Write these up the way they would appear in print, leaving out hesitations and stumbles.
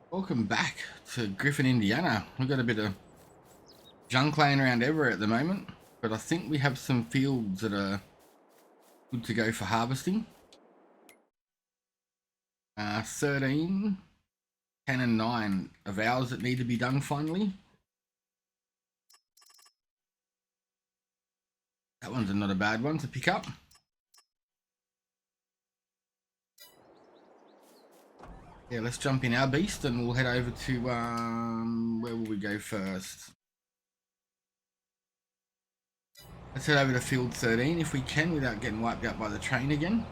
Welcome back to Griffin, Indiana. We've got a bit of junk laying around everywhere at the moment, but I think we have some fields that are good to go for harvesting. 13, 10 and 9 of ours that need to be done finally. That one's not a bad one to pick up. Yeah, let's jump in our beast and we'll head over to, where will we go first? Let's head over to field 13 if we can without getting wiped out by the train again.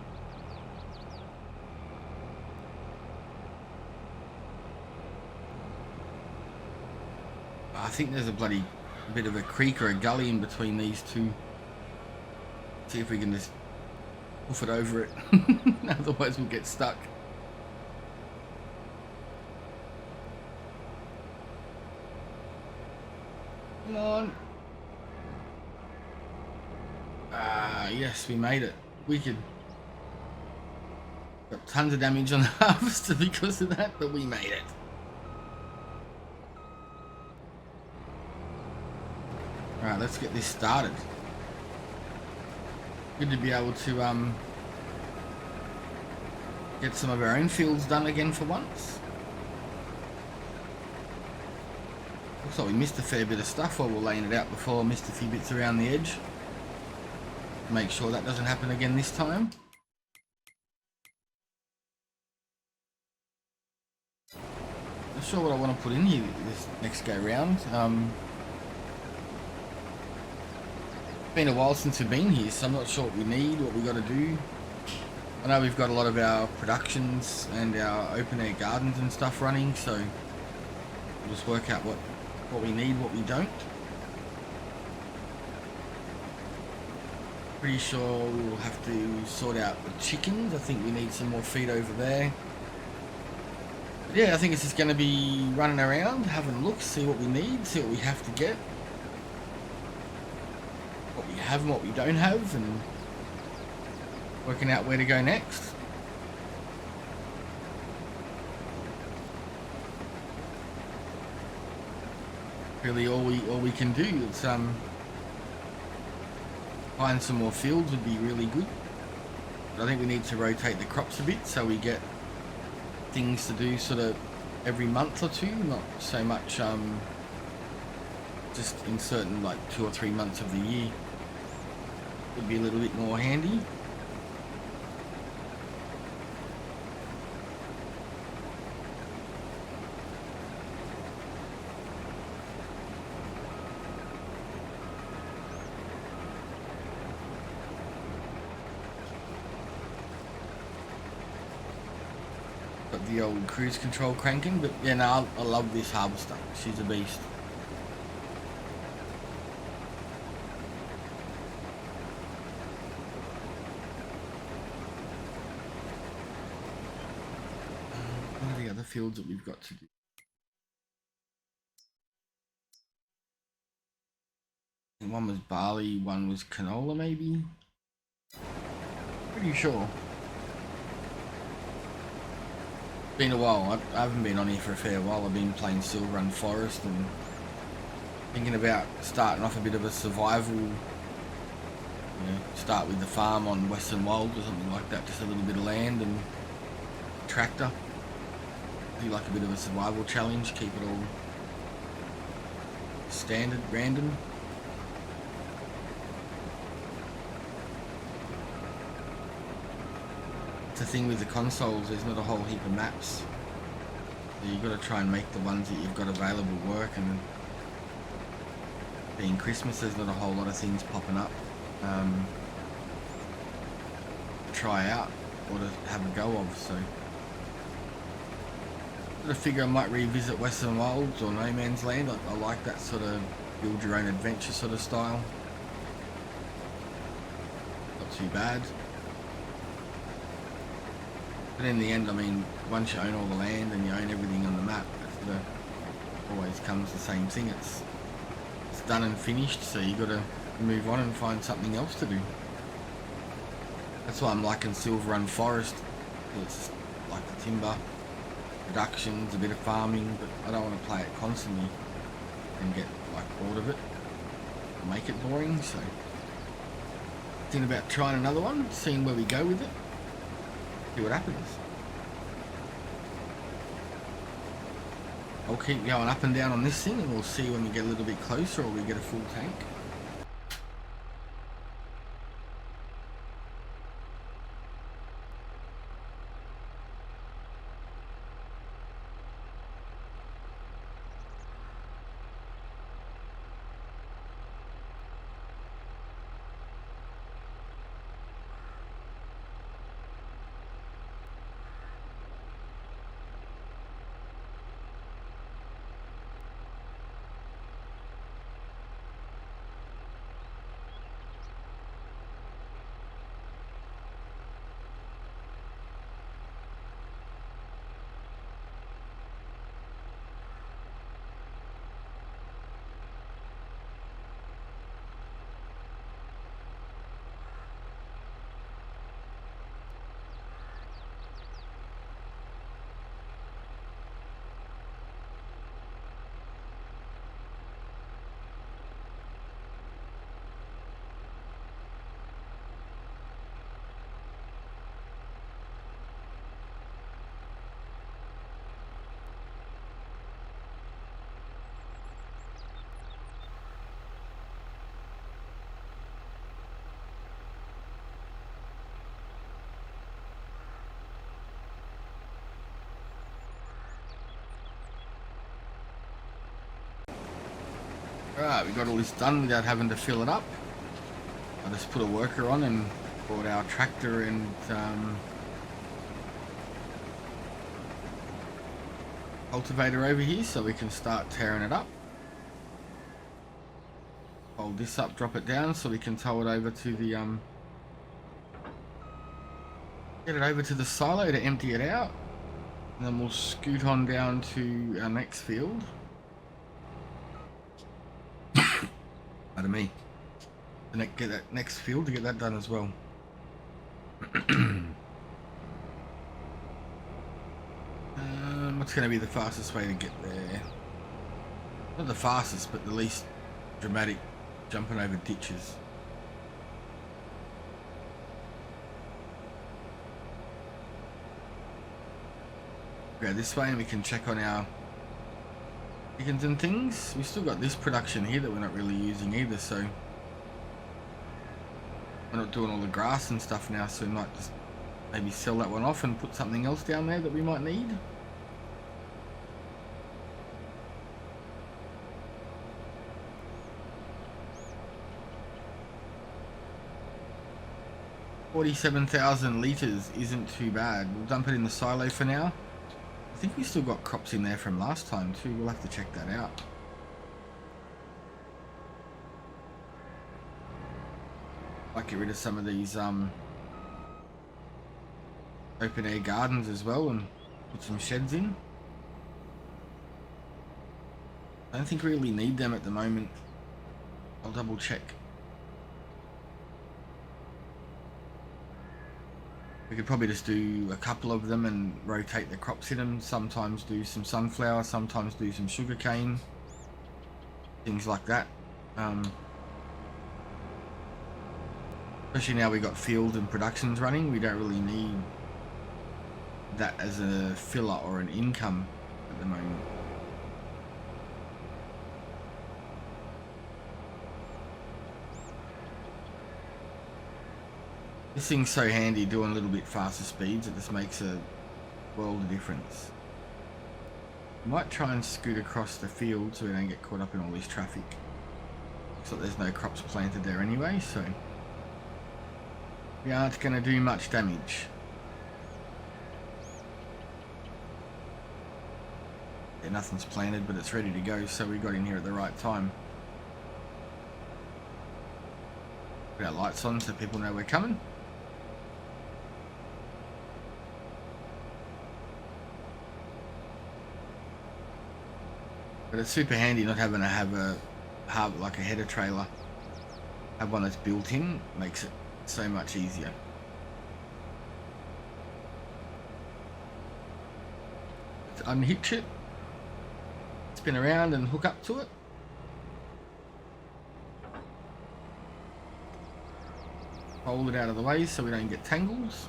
I think there's a bit of a creek or a gully in between these two. See if we can just hoof it over it. Otherwise we'll get stuck. Come on. Yes, we made it. Wicked. Got tons of damage on the harvester because of that, but we made it. Alright, let's get this started. Good to be able to get some of our own fields done again for once. Looks like we missed a fair bit of stuff while we're laying it out before. Missed a few bits around the edge. Make sure that doesn't happen again this time. Not sure what I want to put in here this next go round. Been a while since we've been here, so I'm not sure what we need, what we got to do. I know we've got a lot of our productions and our open air gardens and stuff running, so we'll just work out what we need, what we don't. Pretty sure we'll have to sort out the chickens. I think we need some more feed over there. But yeah, I think it's just going to be running around, having a look, see what we need, see what we have to get, what we have and what we don't have, and working out where to go next. Really, all we can do is find some more fields would be really good. But I think we need to rotate the crops a bit so we get things to do sort of every month or two, not so much just in certain like 2 or 3 months of the year. Would be a little bit more handy. Got the old cruise control cranking, but yeah, no, I love this harvester. She's a beast. What are the other fields that we've got to do? One was barley, one was canola maybe? Pretty sure. Been a while. I haven't been on here for a fair while. I've been playing Silver Run Forest and thinking about starting off a bit of a survival. Start with the farm on Western Wild or something like that. Just a little bit of land and a tractor. Do like a bit of a survival challenge. Keep it all standard, random. It's the thing with the consoles, there's not a whole heap of maps. So you've got to try and make the ones that you've got available work, and being Christmas there's not a whole lot of things popping up to try out or to have a go of, so I figure I might revisit Western Wilds or No Man's Land. I like that sort of build your own adventure sort of style. Not too bad. But in the end, I mean, once you own all the land and you own everything on the map, it sort of always comes the same thing. It's done and finished, so you got to move on and find something else to do. That's why I'm liking Silver Run Forest. It's like the timber. productions, a bit of farming, but I don't want to play it constantly and get like bored of it, make it boring. So thinking about trying another one, seeing where we go with it, see what happens. I'll keep going up and down on this thing and we'll see when we get a little bit closer or we get a full tank. Alright, we got all this done without having to fill it up. I just put a worker on and brought our tractor and cultivator over here so we can start tearing it up. Hold this up, drop it down so we can tow it over to the get it over to the silo to empty it out, and then we'll scoot on down to our next field. Pardon me. Get that next field to get that done as well. What's going to be the fastest way to get there? Not the fastest, but the least dramatic, jumping over ditches. Go this way and we can check on our chickens and things. We've still got this production here that we're not really using either, so we're not doing all the grass and stuff now, so we might just maybe sell that one off and put something else down there that we might need. $47,000 litres isn't too bad. We'll dump it in the silo for now. I think we still got crops in there from last time too. We'll have to check that out. Might get rid of some of these open air gardens as well and put some sheds in. I don't think we really need them at the moment. I'll double check. We could probably just do a couple of them and rotate the crops in them. Sometimes do some sunflower, sometimes do some sugarcane, things like that. Especially now we got field and productions running, we don't really need that as a filler or an income at the moment. This thing's so handy doing a little bit faster speeds, it just makes a world of difference. Might try and scoot across the field so we don't get caught up in all this traffic. Looks like there's no crops planted there anyway, so we aren't going to do much damage. Yeah, nothing's planted, but it's ready to go, so we got in here at the right time. Put our lights on so people know we're coming. But it's super handy not having to have like a header trailer. Have one that's built in, makes it so much easier. unhitch it, spin around and hook up to it. Hold it out of the way so we don't get tangles.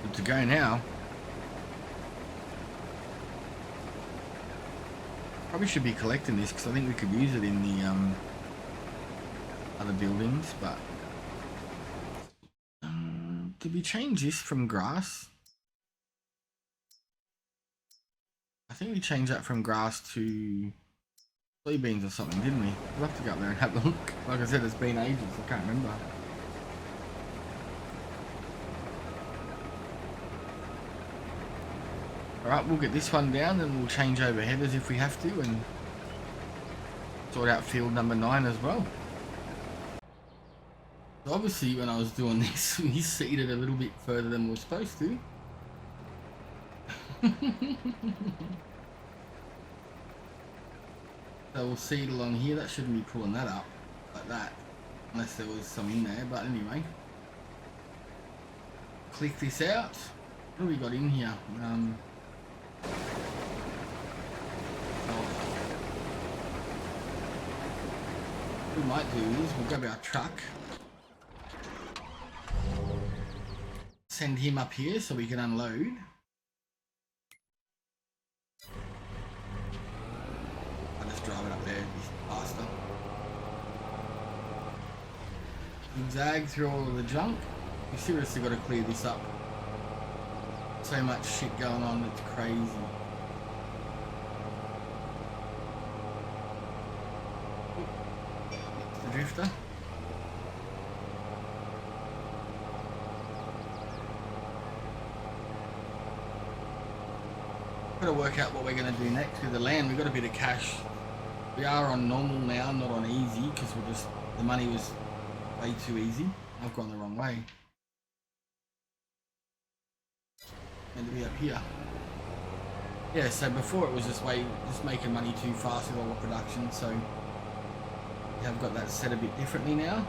Good to go now. Probably should be collecting this because I think we could use it in the other buildings, but did we change this from grass? I think we changed that from grass to soybeans or something, didn't we? We'll have to go up there and have a look. Like I said, it's been ages, I can't remember. Alright, we'll get this one down and we'll change over headers if we have to and sort out field number 9 as well. So obviously when I was doing this, we seeded a little bit further than we were supposed to. So we'll seed along here, that shouldn't be pulling that up like that, unless there was some in there, but anyway. Click this out. What have we got in here? What we might do is we'll grab our truck, send him up here so we can unload. I'll just drive it up there, it's faster. Zigzag through all of the junk. We seriously got to clear this up. So much shit going on, it's crazy. It's the drifter. Got to work out what we're going to do next with the land. We've got a bit of cash. We are on normal now, not on easy, because the money was way too easy. I've gone the wrong way. Meant to be up here. Yeah, so before it was just making money too fast with all the production, so we have got that set a bit differently now.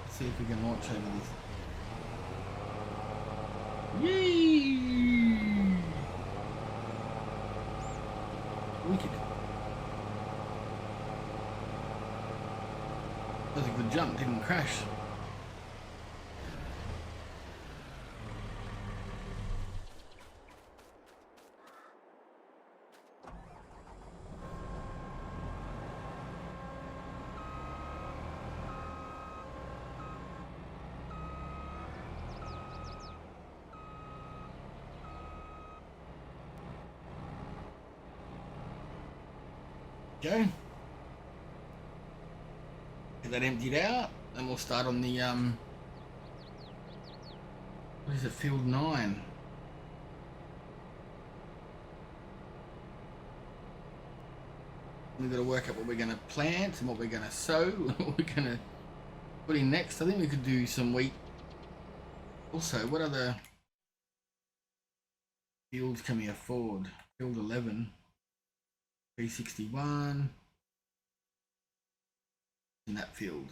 Let's see if we can launch over this. Yay! Wicked. That was a good jump, didn't crash. Go. Get that emptied out, and we'll start on the what is it, field 9. We've got to work out what we're going to plant and what we're going to sow, what we're going to put in next. I think we could do some wheat. Also, what other fields can we afford? Field 11. 361 in that field.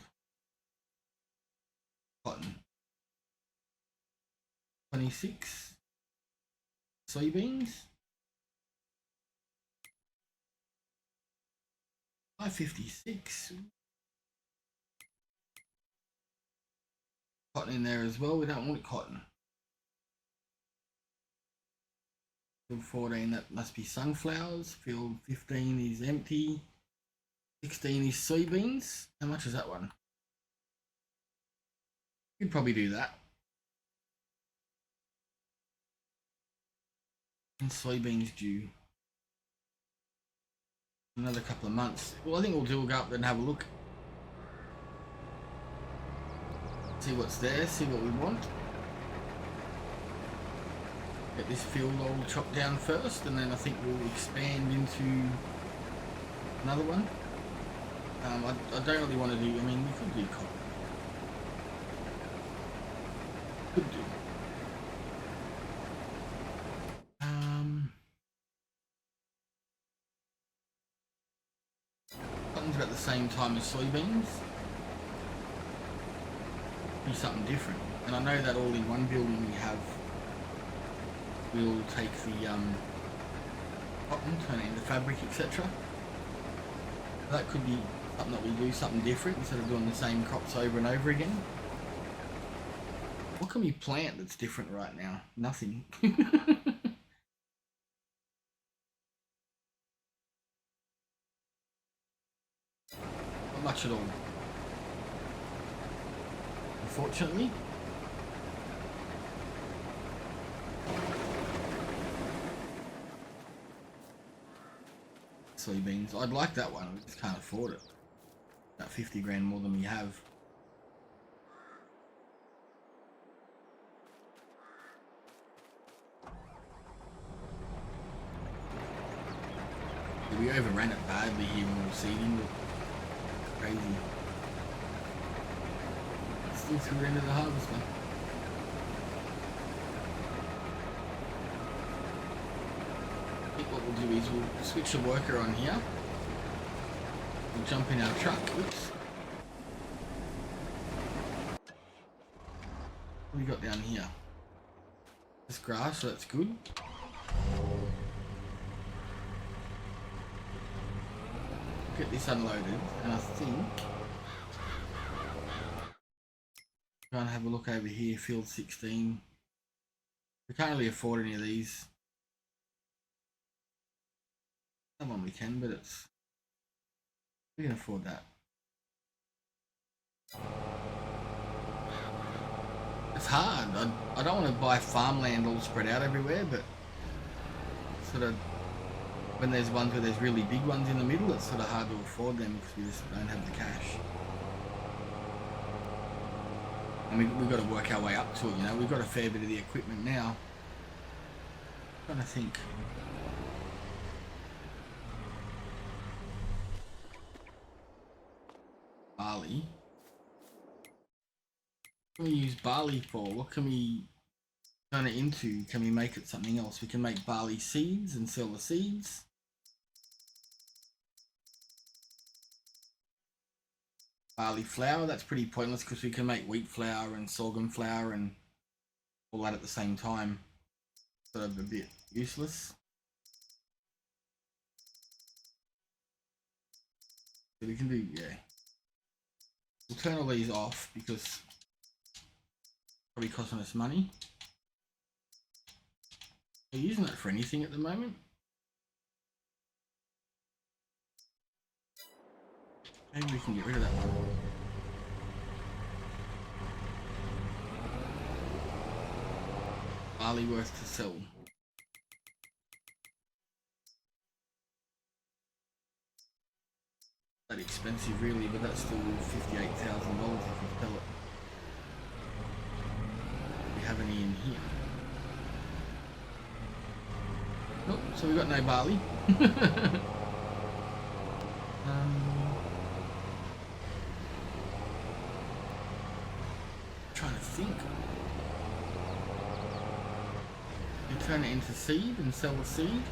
Cotton. 26 soybeans. 556. Cotton in there as well. We don't want cotton. Field 14, that must be sunflowers. Field 15 is empty. 16 is soybeans. How much is that one? You'd probably do that. And soybeans due another couple of months. Well, I think we'll go up there and have a look. See what's there, see what we want. Get this field all chopped down first, and then I think we'll expand into another one. I don't really want to do, I mean, we could do cotton. Could do. same time as soybeans. Be something different. And I know that all in one building we have will take the cotton, turn it into fabric, etc. That could be something that we do, something different instead of doing the same crops over and over again. What can we plant that's different right now? Nothing. Not much at all. Unfortunately. Soybeans. I'd like that one, we just can't afford it. About 50 grand more than we have. We overran it badly here when we were seeding. Crazy. Still through the end of the harvest, man. I think what we'll do is we'll switch the worker on here. We'll jump in our truck. Oops. What do we got down here? This grass, so that's good. Get this unloaded, and I think try and have a look over here, field 16. We can't really afford any of these. Someone we can, but we can afford that. It's hard. I don't want to buy farmland all spread out everywhere, but sort of when there's ones where there's really big ones in the middle, it's sort of hard to afford them because we just don't have the cash. And we've got to work our way up to it, you know. We've got a fair bit of the equipment now. I'm trying to think. Barley. What can we use barley for? What can we turn it into? Can we make it something else? We can make barley seeds and sell the seeds. Barley flour, that's pretty pointless because we can make wheat flour and sorghum flour and all that at the same time. Sort of a bit useless. So we can do, yeah. We'll turn all these off because it's probably costing us money. We're using it for anything at the moment. Maybe we can get rid of that one. Barley worth to sell. That expensive really, but that's still $58,000 if you sell it. Do we have any in here? Nope, so we've got no barley. Trying to think. You turn it into seed and sell the seed.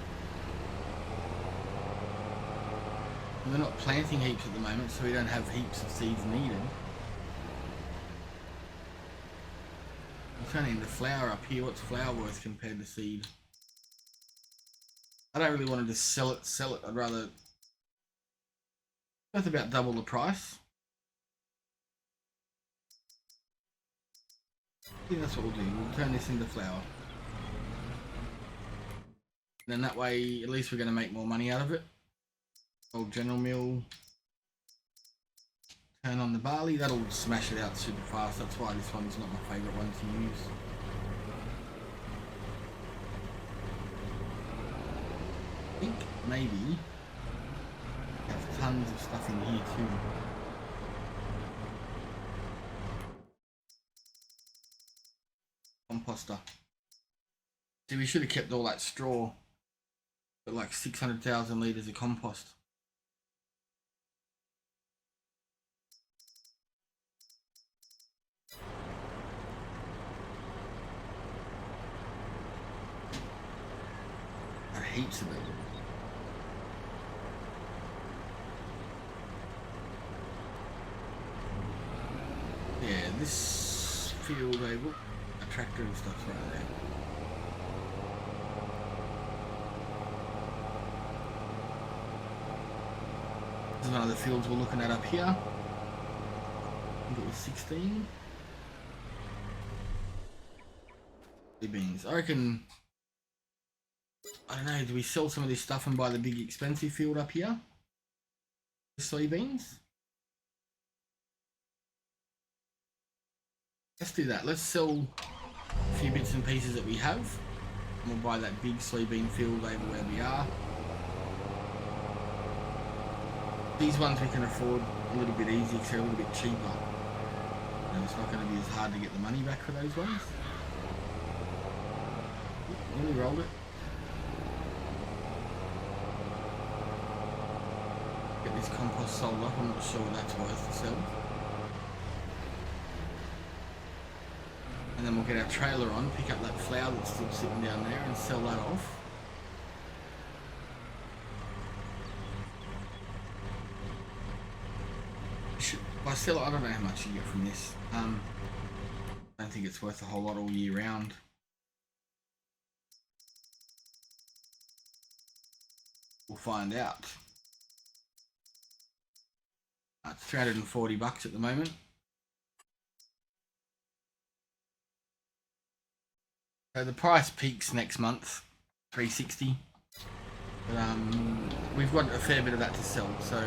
We're not planting heaps at the moment, so we don't have heaps of seeds needed. I'm turning into flour up here. What's flour worth compared to seed? I don't really want to just sell it. I'd rather. That's about double the price. I think that's what we'll do. We'll turn this into flour. And then that way, at least we're going to make more money out of it. Old General Mill. Turn on the barley. That'll smash it out super fast. That's why this one's not my favourite one to use. I think maybe there's tons of stuff in here too. Composter. See, we should have kept all that straw. But like 600,000 litres of compost. Heaps of it. this field over, a tractor and stuff's right there. This is one of the fields we're looking at up here. I think it was 16. Beans. I reckon, I don't know, do we sell some of this stuff and buy the big expensive field up here? The soybeans? Let's do that. Let's sell a few bits and pieces that we have. And we'll buy that big soybean field over where we are. These ones we can afford a little bit easier because they're a little bit cheaper. And it's not going to be as hard to get the money back for those ones. Nearly rolled it. Get this compost sold up. I'm not sure what that's worth to sell. And then we'll get our trailer on, pick up that flour that's still sitting down there and sell that off. If I sell it, I don't know how much you get from this. I don't think it's worth a whole lot all year round. We'll find out. It's 340 bucks at the moment. So the price peaks next month, 360. But we've got a fair bit of that to sell. So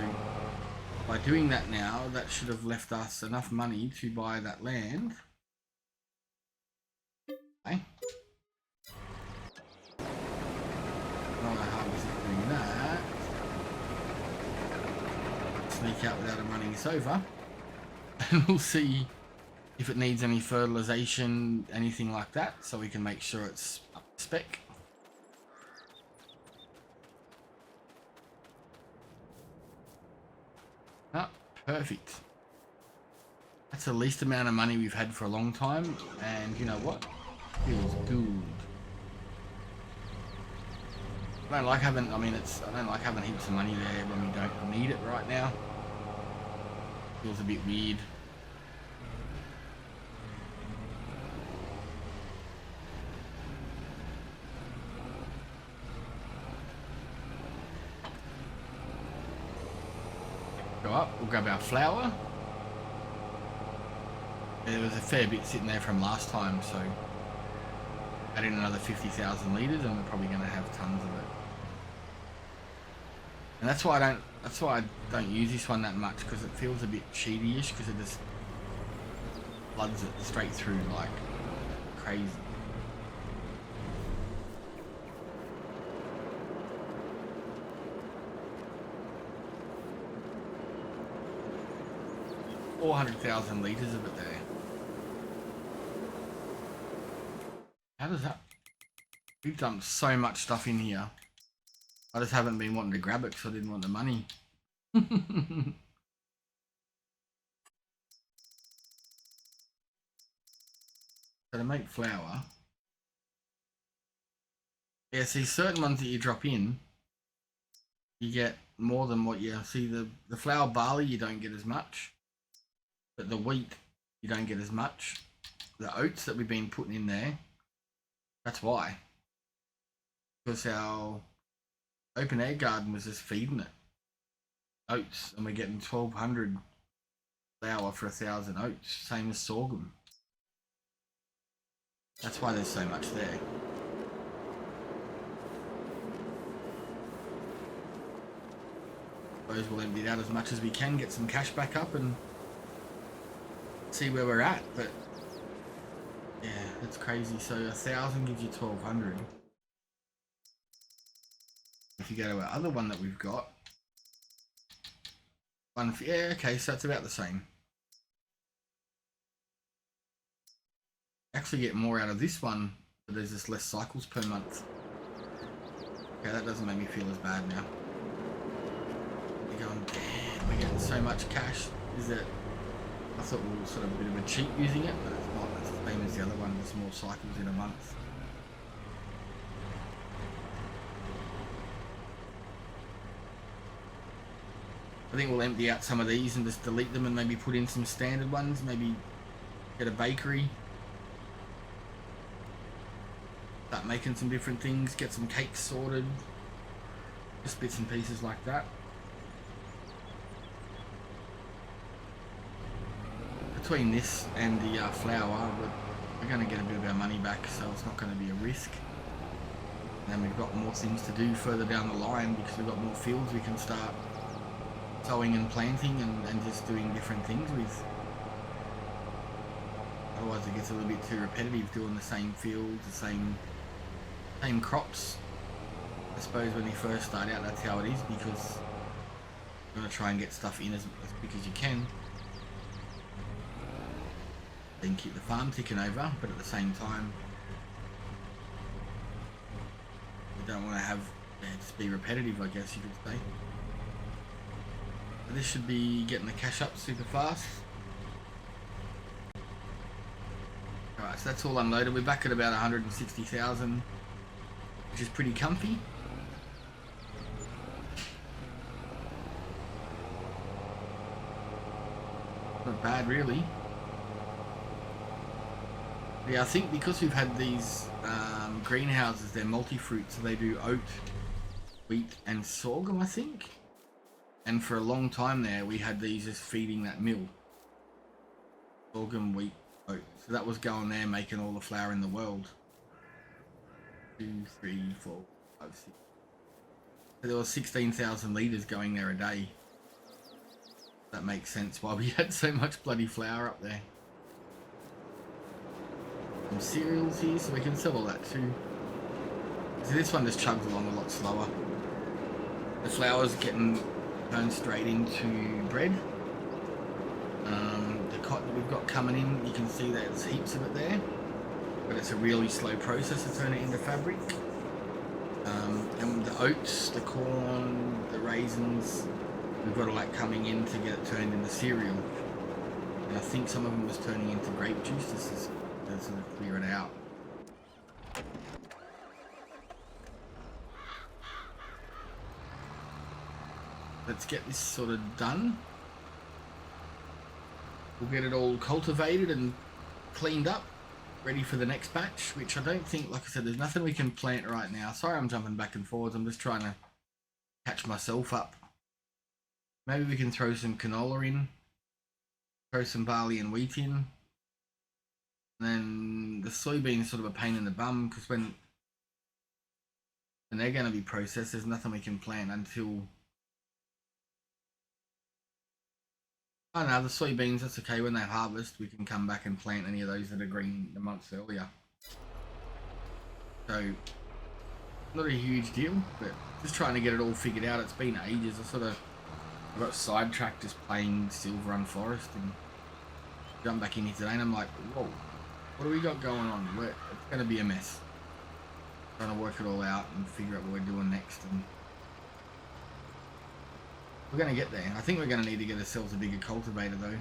by doing that now, that should have left us enough money to buy that land. Okay. Not how is it doing that? Sneak out without it running us over. And we'll see if it needs any fertilization, anything like that, so we can make sure it's up to spec. Ah, perfect. That's the least amount of money we've had for a long time, and you know what? Feels good. I don't like having, I don't like having heaps of money there when we don't need it right now. Feels a bit weird. Go up, we'll grab our flour. There was a fair bit sitting there from last time, so add in another 50,000 litres and we're probably going to have tons of it. And that's why I don't use this one that much, because it feels a bit cheaty-ish, because it just floods it straight through like crazy. $400,000 litres of it there. How does that? We've done so much stuff in here. I just haven't been wanting to grab it because I didn't want the money. So to make flour, yeah, see, certain ones that you drop in, you get more than what you see. The flour barley you don't get as much, but the wheat you don't get as much. The oats that we've been putting in there, that's why. Because our open air garden was just feeding it oats, and we're getting 1,200 flour for 1,000 oats, same as sorghum. That's why there's so much there. Suppose we'll empty it out as much as we can, get some cash back up and see where we're at. But yeah, that's crazy. So 1,000 gives you 1,200. If you go to our other one that we've got, yeah, okay, so that's about the same. Actually get more out of this one, but there's just less cycles per month. Okay, that doesn't make me feel as bad now. You're going, damn, we're getting so much cash. Is it? I thought we were sort of a bit of a cheat using it, but it's not. It's the same as the other one. There's more cycles in a month. I think we'll empty out some of these and just delete them and maybe put in some standard ones. Maybe get a bakery, start making some different things, get some cakes sorted, just bits and pieces like that. Between this and the flour, we're going to get a bit of our money back, so it's not going to be a risk. And we've got more things to do further down the line because we've got more fields we can start sowing and planting and just doing different things with. Otherwise it gets a little bit too repetitive doing the same fields, the same crops. I suppose when you first start out that's how it is, because you want to try and get stuff in as quick as you can. Then keep the farm ticking over, but at the same time you don't want to have just be repetitive, I guess you could say. But this should be getting the cash up super fast. Alright, so that's all unloaded. We're back at about 160,000, which is pretty comfy. Not bad really. Yeah, I think because we've had these greenhouses, they're multi-fruit, so they do oat, wheat and sorghum, I think. And for a long time there, we had these just feeding that mill. Sorghum, wheat, oat. So that was going there, making all the flour in the world. 2, 3, 4, 5, 6. So there was 16,000 litres going there a day. That makes sense why we had so much bloody flour up there. Some cereals here, so we can sell all that too. So this one just chugs along a lot slower. The flour's getting turned straight into bread. The cotton that we've got coming in, you can see that there's heaps of it there, but it's a really slow process to turn it into fabric. And the oats, the corn, the raisins, we've got all that coming in to get it turned into cereal. And I think some of them was turning into grape juice to sort of clear it out. Let's get this sort of done. We'll get it all cultivated and cleaned up, ready for the next batch, which I don't think, like I said, there's nothing we can plant right now. Sorry I'm jumping back and forwards, I'm just trying to catch myself up. Maybe we can throw some canola in, throw some barley and wheat in. And then the soybean is sort of a pain in the bum, because when they're going to be processed, there's nothing we can plant until... Oh no, the soybeans, that's okay. When they harvest, we can come back and plant any of those that are green the months earlier. So, not a huge deal, but just trying to get it all figured out. It's been ages. I got sidetracked just playing Silver Run Forest and jumped back in here today and I'm like, whoa, what do we got going on? It's going to be a mess. Trying to work it all out and figure out what we're doing next. And we're going to get there. I think we're going to need to get ourselves a bigger cultivator though.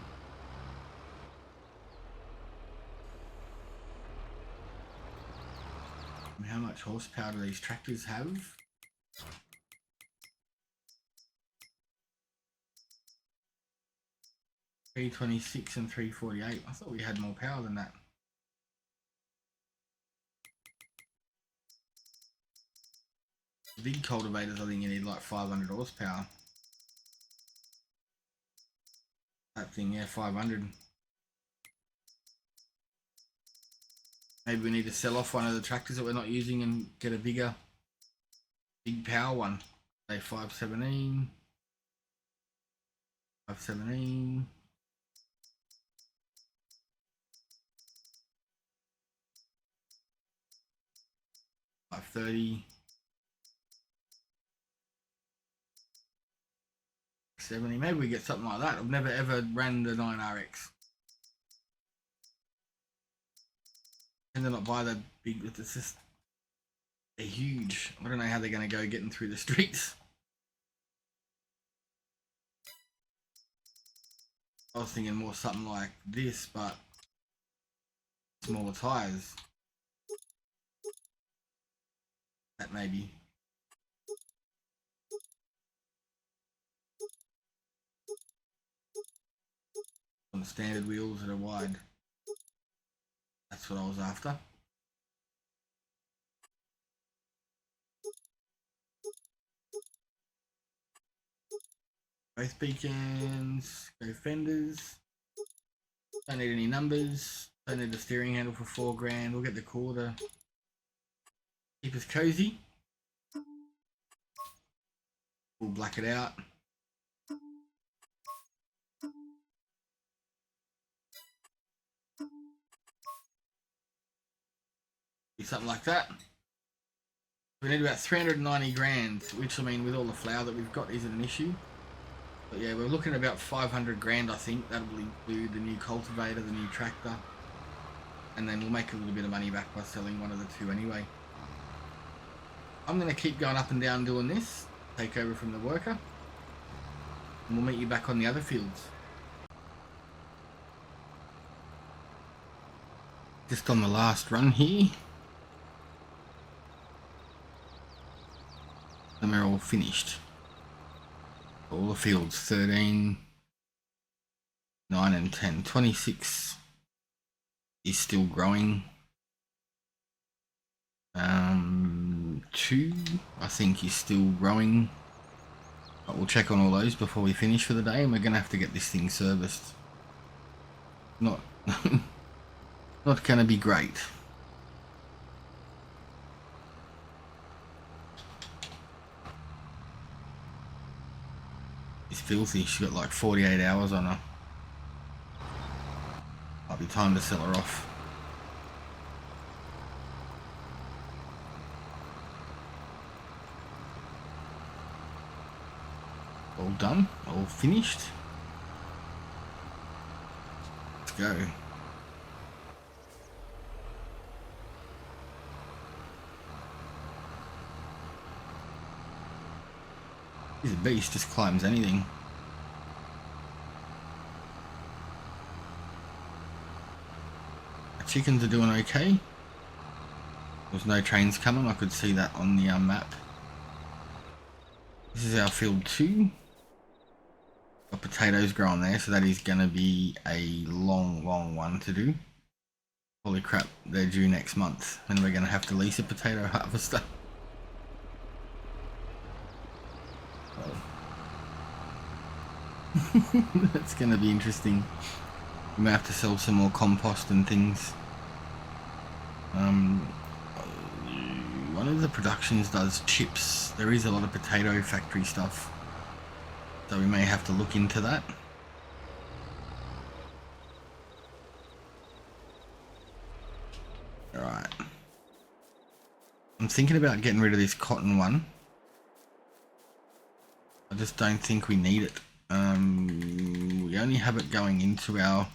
And how much horsepower do these tractors have? $326 and $348. I thought we had more power than that. Big cultivators, I think you need like 500 horsepower. That thing, yeah, 500. Maybe we need to sell off one of the tractors that we're not using and get a big power one. Say 517. 517. 530. 70. Maybe we get something like that. I've never ever ran the 9RX. And they're not buy the big, it's just, they're huge. I don't know how they're going to go getting through the streets. I was thinking more something like this, but smaller tires. That maybe. On the standard wheels that are wide. That's what I was after. Both beacons, go fenders. Don't need any numbers. Don't need the steering handle for $4,000. We'll get the cooler to keep us cozy. We'll black it out. Do something like that. We need about 390 grand, which I mean, with all the flour that we've got, isn't an issue. But yeah, we're looking at about 500 grand, I think. That'll include the new cultivator, the new tractor, and then we'll make a little bit of money back by selling one of the two anyway. I'm going to keep going up and down doing this, take over from the worker, and we'll meet you back on the other fields. Just on the last run here. And we're all finished. All the fields, 13, 9 and 10. 26 is still growing. 2, I think, is still growing. But we'll check on all those before we finish for the day, and we're going to have to get this thing serviced. Not, not going to be great. It's filthy. She's got like 48 hours on her. Might be time to sell her off. All done, all finished. Let's go. He's a beast, just climbs anything. Our chickens are doing okay. There's no trains coming, I could see that on the map. This is our field 2. Got potatoes growing there, so that is going to be a long one to do. Holy crap, they're due next month, and we're going to have to lease a potato harvester. That's going to be interesting. We may have to sell some more compost and things. One of the productions does chips. There is a lot of potato factory stuff, so we may have to look into that. Alright. I'm thinking about getting rid of this cotton one. I just don't think we need it. We only have it going into our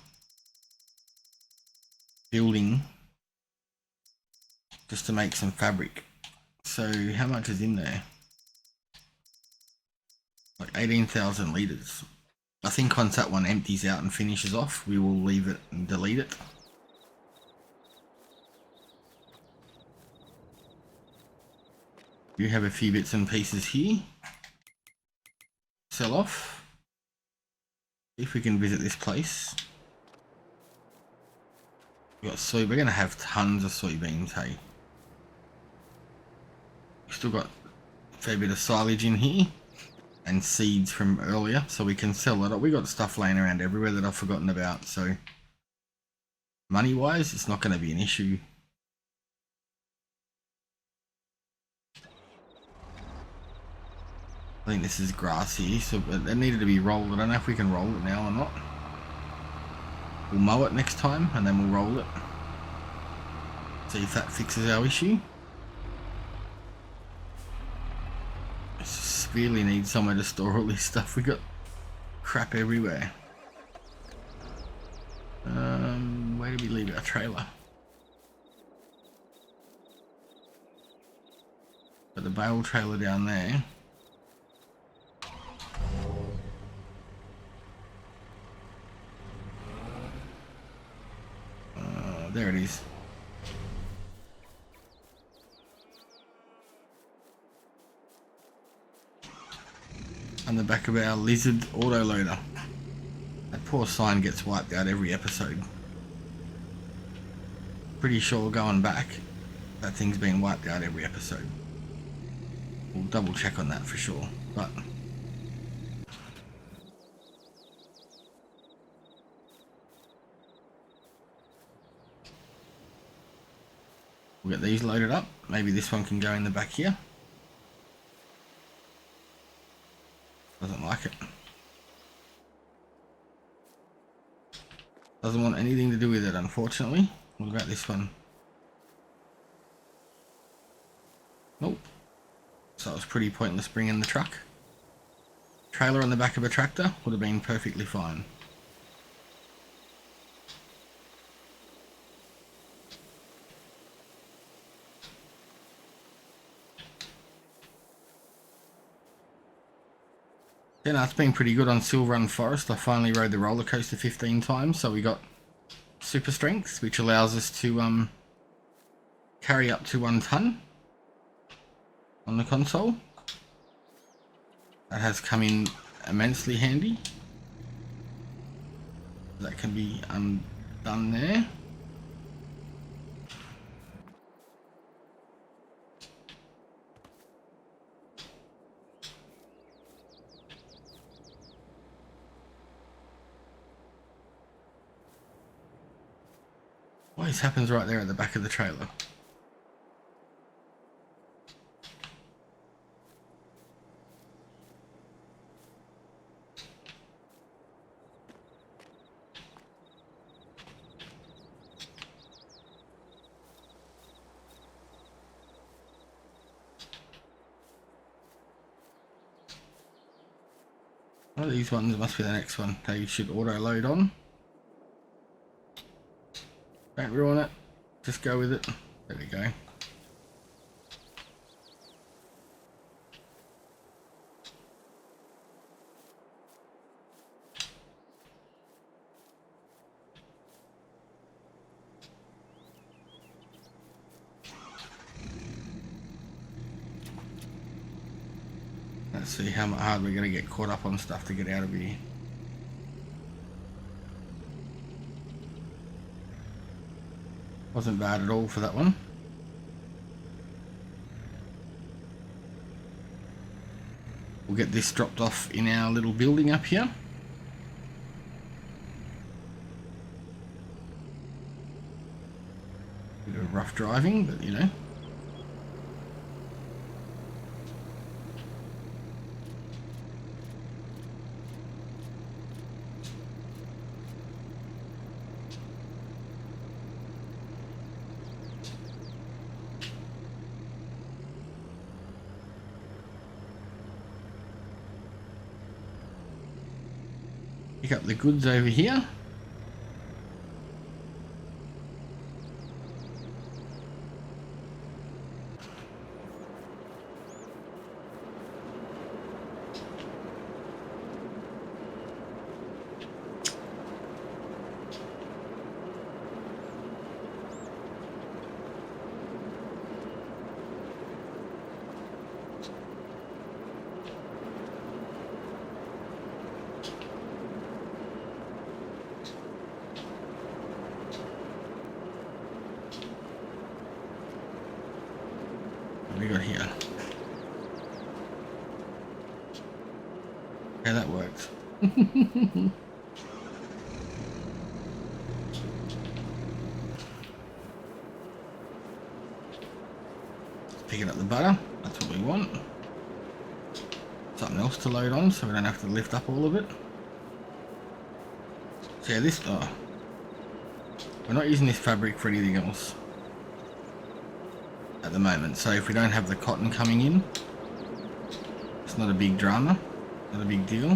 building just to make some fabric. So how much is in there? Like 18,000 litres. I think once that one empties out and finishes off, we will leave it and delete it. You have a few bits and pieces here. Sell off. If we can visit this place. We got soy. We're gonna have tons of soybeans, hey. We still got a fair bit of silage in here and seeds from earlier, so we can sell it. We got stuff laying around everywhere that I've forgotten about, so money wise it's not going to be an issue. I think this is grass here, so it needed to be rolled. I don't know if we can roll it now or not. We'll mow it next time and then we'll roll it. See if that fixes our issue. I just really need somewhere to store all this stuff. We got crap everywhere. Where did we leave our trailer? Got the bale trailer down there. There it is. On the back of our lizard autoloader. That poor sign gets wiped out every episode. Pretty sure going back, that thing's been wiped out every episode. We'll double check on that for sure, but we'll get these loaded up. Maybe this one can go in the back here. Doesn't like it. Doesn't want anything to do with it, unfortunately. What about this one? Nope. So it was pretty pointless bringing the truck. Trailer on the back of a tractor would have been perfectly fine. Yeah, no, it's been pretty good on Silver Run Forest. I finally rode the roller coaster 15 times, so we got super strength, which allows us to carry up to 1 ton on the console. That has come in immensely handy. That can be undone there. Always happens right there at the back of the trailer. One of these ones must be the next one. They should auto load on. Don't ruin it. Just go with it. There we go. Let's see how hard we're going to get caught up on stuff to get out of here. Wasn't bad at all for that one. We'll get this dropped off in our little building up here. Bit of rough driving, but you know. Pick up the goods over here. What do we got here? Yeah, that works. Picking up the butter, that's what we want. Something else to load on so we don't have to lift up all of it. So yeah, this, we're not using this fabric for anything else at the moment, so if we don't have the cotton coming in, it's not a big drama, not a big deal.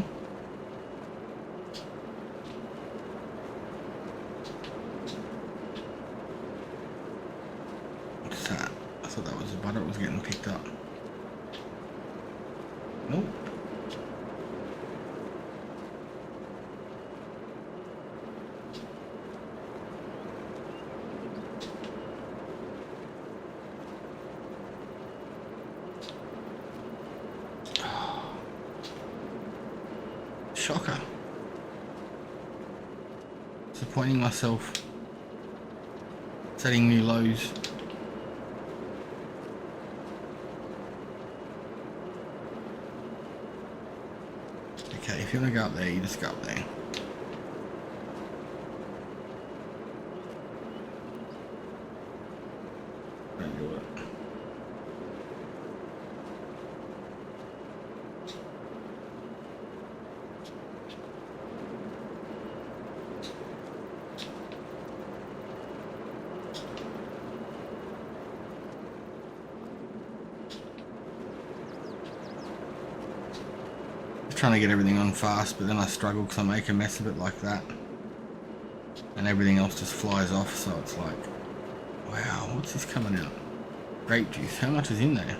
What's that? I thought that was the butter, it was getting picked up. Nope. Shocker. Disappointing myself. setting new lows. Okay, if you want to go up there, you just go up there. Don't do it. Trying to get everything on fast, but then I struggle because I make a mess of it like that and everything else just flies off, so it's like, wow, what's this coming out? Grape juice, how much is in there?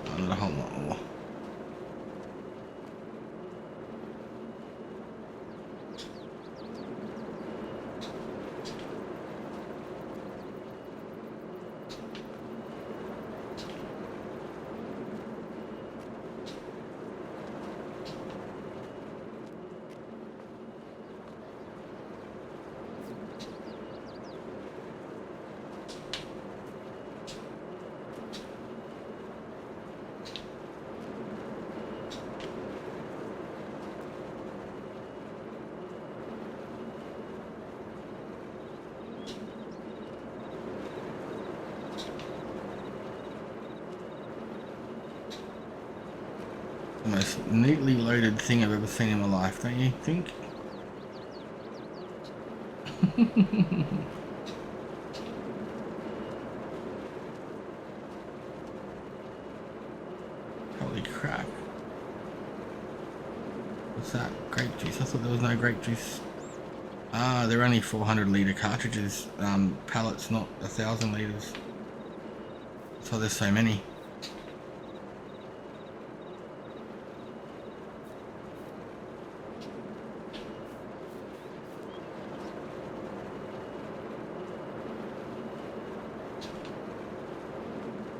Oh, not a whole lot more. The most neatly loaded thing I've ever seen in my life, don't you think? Holy crap. What's that? Grape juice? I thought there was no grape juice. Ah, they're only 400 litre cartridges, pallets, not 1,000 litres. That's why there's so many.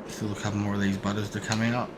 Still a couple more of these butters to come out.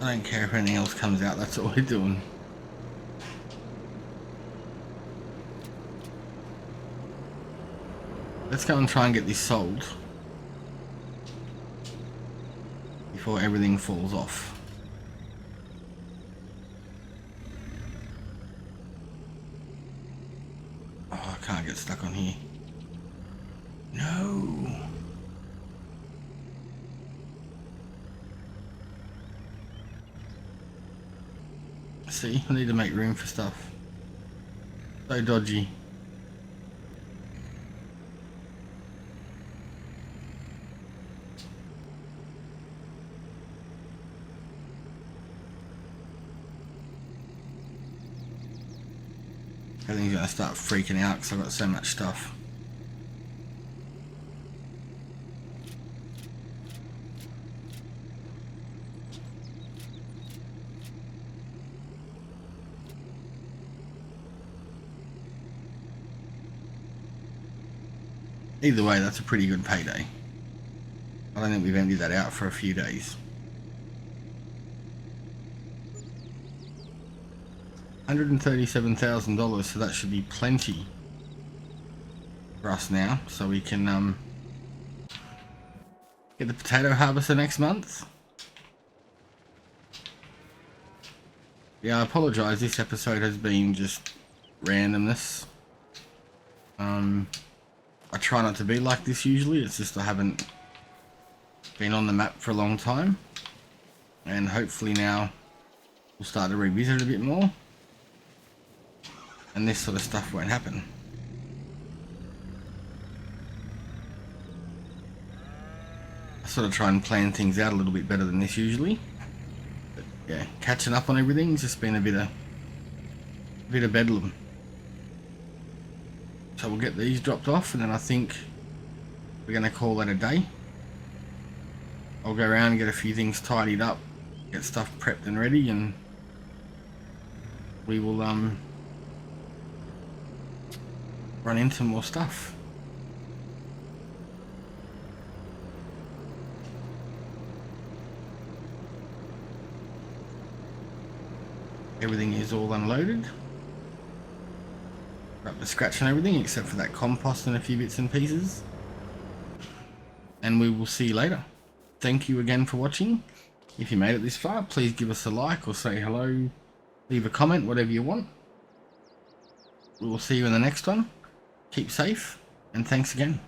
I don't care if anything else comes out, that's all we're doing. Let's go and try and get this sold before everything falls off. Oh, I can't get stuck on here. No. See, I need to make room for stuff. So dodgy. Everything's gonna start freaking out because I've got so much stuff. Either way, that's a pretty good payday. I don't think we've emptied that out for a few days. $137,000, so that should be plenty for us now, so we can get the potato harvester next month. Yeah, I apologise, this episode has been just randomness. I try not to be like this usually, it's just I haven't been on the map for a long time, and hopefully now we'll start to revisit it a bit more and this sort of stuff won't happen. I sort of try and plan things out a little bit better than this usually. But yeah, catching up on everything, it's just been a bit of bedlam. So we'll get these dropped off, and then I think we're going to call that a day. I'll go around and get a few things tidied up, get stuff prepped and ready, and we will run into more stuff. Everything is all unloaded. Up to scratch and everything except for that compost and a few bits and pieces. And we will see you later. Thank you again for watching. If you made it this far, please give us a like or say hello, leave a comment, whatever you want. We will see you in the next one. Keep safe, and thanks again.